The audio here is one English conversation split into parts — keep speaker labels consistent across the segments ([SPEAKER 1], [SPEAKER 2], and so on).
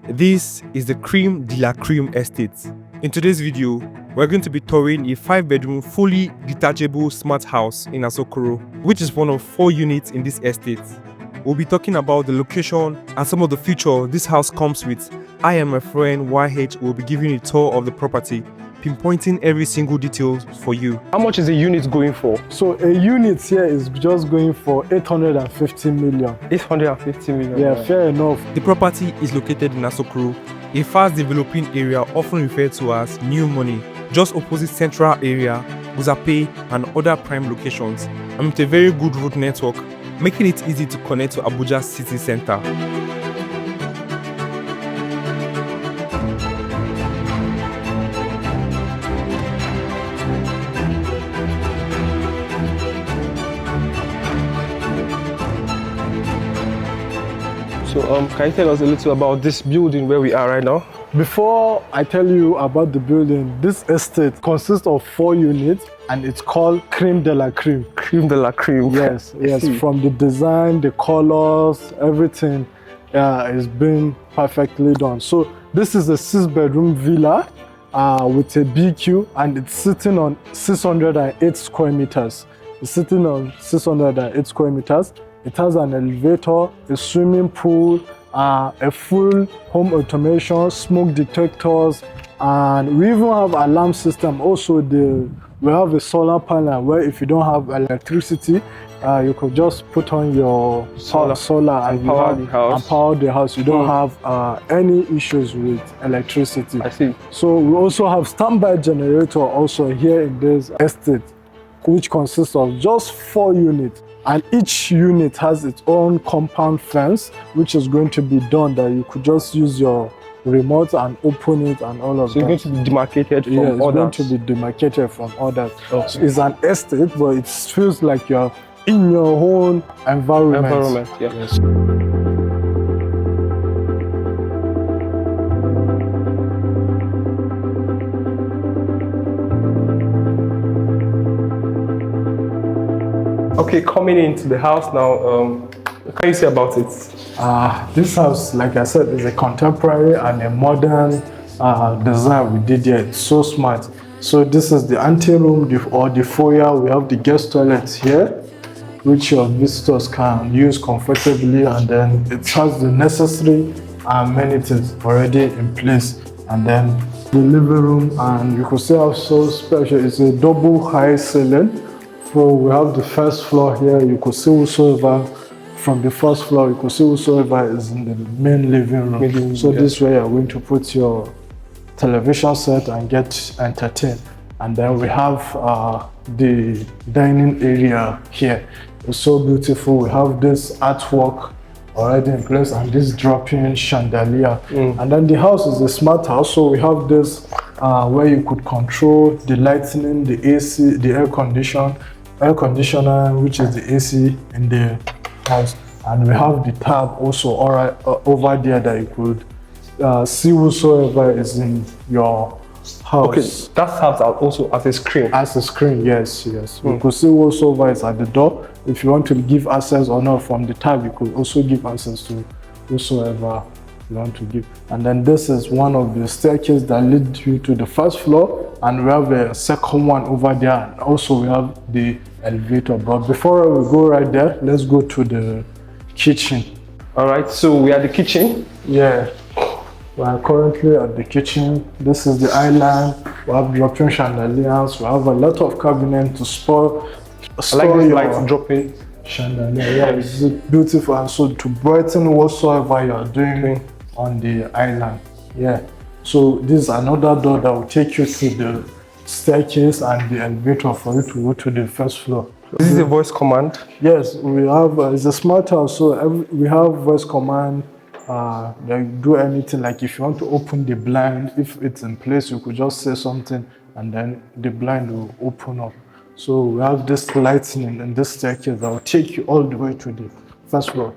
[SPEAKER 1] This is the Creme de la Creme estate. In today's video, we're going to be touring a 5-bedroom, fully detachable smart house in Asokoro, which is one of 4 units in this estate. We'll be talking about the location and some of the features this house comes with. I and my friend YH will be giving you a tour of the property, pinpointing every single detail for you. How much is a unit going for?
[SPEAKER 2] So a unit here is just going for 850 million.
[SPEAKER 1] 850 million?
[SPEAKER 2] Yeah, fair enough.
[SPEAKER 1] The property is located in Asokoro, a fast developing area often referred to as New Money, just opposite Central Area, Guzape and other prime locations, and with a very good road network, making it easy to connect to Abuja city center. So can you tell us a little about this building where we are right now?
[SPEAKER 2] Before I tell you about the building, this estate consists of 4 units and it's called Creme de la Creme.
[SPEAKER 1] Creme de la Creme.
[SPEAKER 2] Yes, yes. From the design, the colors, everything is being perfectly done. So this is a 6-bedroom villa with a BQ, and it's sitting on 608 square meters. It's sitting on 608 square meters. It has an elevator, a swimming pool, a full home automation, smoke detectors, and we even have alarm system. Also, we have a solar panel where if you don't have electricity, you could just put on your solar and
[SPEAKER 1] power the house.
[SPEAKER 2] You don't have any issues with electricity.
[SPEAKER 1] I see.
[SPEAKER 2] So we also have standby generator also here in this estate, which consists of just 4 units. And each unit has its own compound fence, which is going to be done that you could just use your remote and open it and all of that.
[SPEAKER 1] So it's going to be demarcated from others?
[SPEAKER 2] Yeah, it's going to be demarcated from others.
[SPEAKER 1] Okay.
[SPEAKER 2] So it's an estate, but it feels like you're in your own environment.
[SPEAKER 1] Yeah.
[SPEAKER 2] Yes.
[SPEAKER 1] Okay, coming into the house now, what can you say about it?
[SPEAKER 2] This house, like I said, is a contemporary and a modern design we did here. It's so smart. So this is the anteroom or the foyer. We have the guest toilets here, which your visitors can use comfortably, and then it has the necessary amenities already in place. And then the living room, and you could say how so special, it's a double high ceiling. So we have the first floor here. You could see whosoever from the first floor, you could see whosoever is in the main living room. So this way you're going to put your television set and get entertained. And then we have the dining area here. It's so beautiful. We have this artwork already in place and this drop-in chandelier. And then the house is a smart house, so we have this where you could control the lighting, the AC, the air conditioner, which is the AC in the house. And we have the tab also over there that you could see whosoever is in your house.
[SPEAKER 1] Okay, that serves also as a screen.
[SPEAKER 2] As a screen, yes. You could see whosoever is at the door. If you want to give access or not from the tab, you could also give access to whosoever you want to give. And then this is one of the staircases that lead you to the first floor, and we have a second one over there, and also we have the elevator. But before we go right there, let's go to the kitchen.
[SPEAKER 1] All right, so we are at the kitchen.
[SPEAKER 2] Yeah, we are currently at the kitchen. This is the island. We have drop-in chandeliers. We have a lot of cabinets to store.
[SPEAKER 1] I like this light dropping
[SPEAKER 2] chandelier. Yeah, it's beautiful, and so to brighten whatsoever you are doing on the island. Yeah. So this is another door that will take you to the staircase and the elevator for you to go to the first floor.
[SPEAKER 1] This is a voice command?
[SPEAKER 2] Yes, we have, it's a smart house, so we have voice command. They do anything, like if you want to open the blind, if it's in place, you could just say something and then the blind will open up. So we have this lighting and this staircase that will take you all the way to the first floor.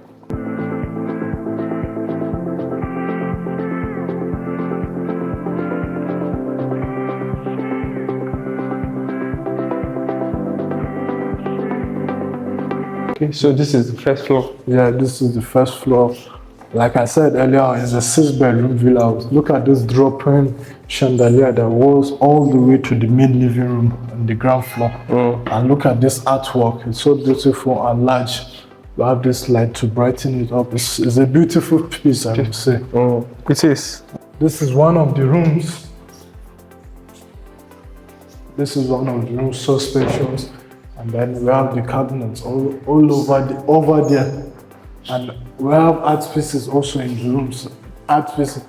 [SPEAKER 1] Okay, so this is the first floor.
[SPEAKER 2] Yeah, this is the first floor. Like I said earlier, it's a 6-bedroom villa. Look at this drop-in chandelier that goes all the way to the main living room on the ground floor. And look at this artwork. It's so beautiful and large. We have this light to brighten it up. It's a beautiful piece, I would say.
[SPEAKER 1] It is.
[SPEAKER 2] This is one of the rooms. This is one of the rooms, so spacious. And then we have the cabinets all over there. And we have art pieces also in the rooms. Art pieces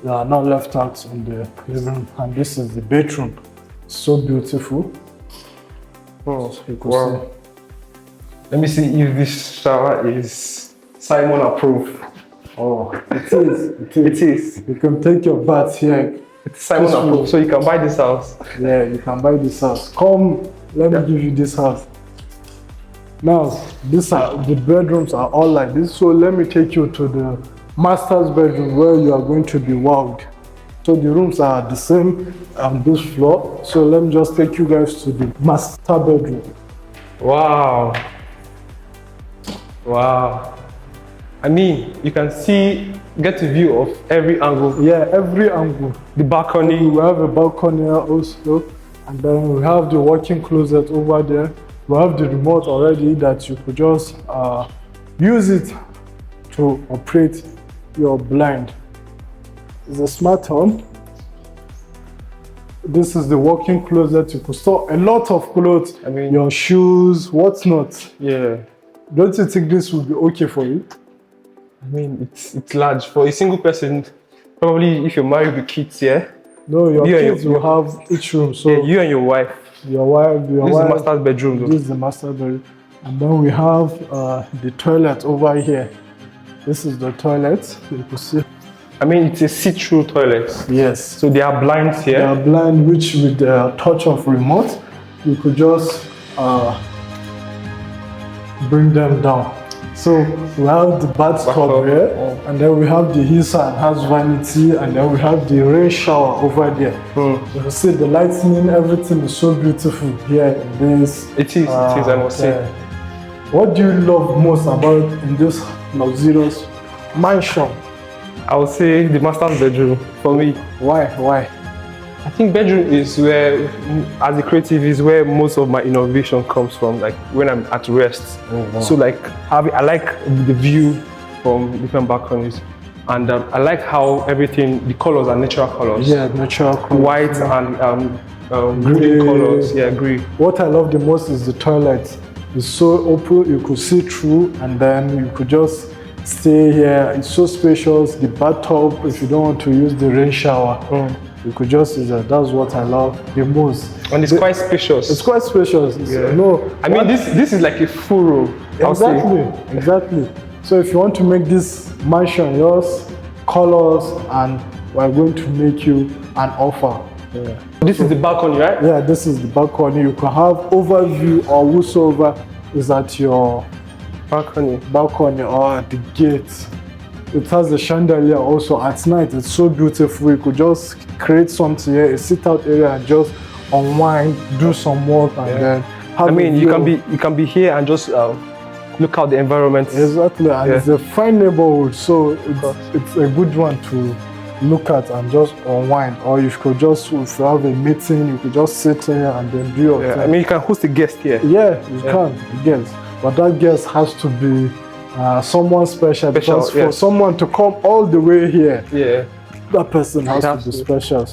[SPEAKER 2] that are not left out in the living room. And this is the bedroom. So beautiful.
[SPEAKER 1] Oh, wow. Let me see if this shower is Simon approved.
[SPEAKER 2] Oh, it is. It is. You can take your bath here.
[SPEAKER 1] It's Simon approved, so you can buy this house.
[SPEAKER 2] Yeah, you can buy this house. Come, let me give you this house. Now, the bedrooms are all like this. So let me take you to the master's bedroom where you are going to be wowed. So the rooms are the same on this floor. So let me just take you guys to the master bedroom.
[SPEAKER 1] Wow. Wow. I mean, you can get a view of every angle.
[SPEAKER 2] Yeah, every angle.
[SPEAKER 1] The balcony.
[SPEAKER 2] We have a balcony here also. And then we have the walk-in closet over there. We have the remote already that you could just use it to operate your blind. It's a smart home. This is the walk-in closet. You could store a lot of clothes. I mean, your shoes, what's not.
[SPEAKER 1] Yeah.
[SPEAKER 2] Don't you think this would be okay for you?
[SPEAKER 1] I mean, it's large for a single person. Probably if you're married with kids, yeah.
[SPEAKER 2] No, your kids will have each room. So
[SPEAKER 1] yeah, you and your wife.
[SPEAKER 2] Your wife.
[SPEAKER 1] This is the master's bedroom. Though.
[SPEAKER 2] This is the master bedroom, and then we have the toilet over here. This is the toilet. You can see.
[SPEAKER 1] I mean, it's a see-through toilet.
[SPEAKER 2] Yes.
[SPEAKER 1] So there are blinds here.
[SPEAKER 2] There are blinds which, with the touch of remote, you could just bring them down. So we have the bathtub here, and then we have the heater and house vanity, and then we have the rain shower over there. You can see the lighting, everything is so beautiful here in this.
[SPEAKER 1] It is, I must say.
[SPEAKER 2] What do you love most about in this luxurious mansion?
[SPEAKER 1] I would say the master's bedroom for me.
[SPEAKER 2] Why?
[SPEAKER 1] I think bedroom is where, as a creative, is where most of my innovation comes from. Like when I'm at rest. So like I like the view from different balconies, and I like how everything, the colors are natural colors.
[SPEAKER 2] Yeah, natural colors.
[SPEAKER 1] White and green colors. Yeah, green.
[SPEAKER 2] What I love the most is the toilet. It's so open, you could see through, and then you could just stay here. It's so spacious. The bathtub, if you don't want to use the rain shower, you could just use that. That's what I love the most.
[SPEAKER 1] And it's quite spacious.
[SPEAKER 2] It's quite spacious.
[SPEAKER 1] Yeah.
[SPEAKER 2] No,
[SPEAKER 1] I mean, this is like a full room.
[SPEAKER 2] Exactly. So if you want to make this mansion yours, call us and we're going to make you an offer.
[SPEAKER 1] Yeah. This is the balcony, right?
[SPEAKER 2] Yeah, this is the balcony. You can have overview or whosoever is at your balcony or at the gate. It has a chandelier also at night. It's so beautiful. You could just create something here, a sit-out area, and just unwind, do some work, and then have.
[SPEAKER 1] I mean, you can be here and just look out the environment.
[SPEAKER 2] Exactly, and it's a fine neighborhood, so it's a good one to look at and just unwind. Or you could just, if you have a meeting, you could just sit here and then do your thing.
[SPEAKER 1] I mean, you can host a guest here.
[SPEAKER 2] Yeah, you can, a guest, but that guest has to be someone special, because for someone to come all the way here, that person has to be special.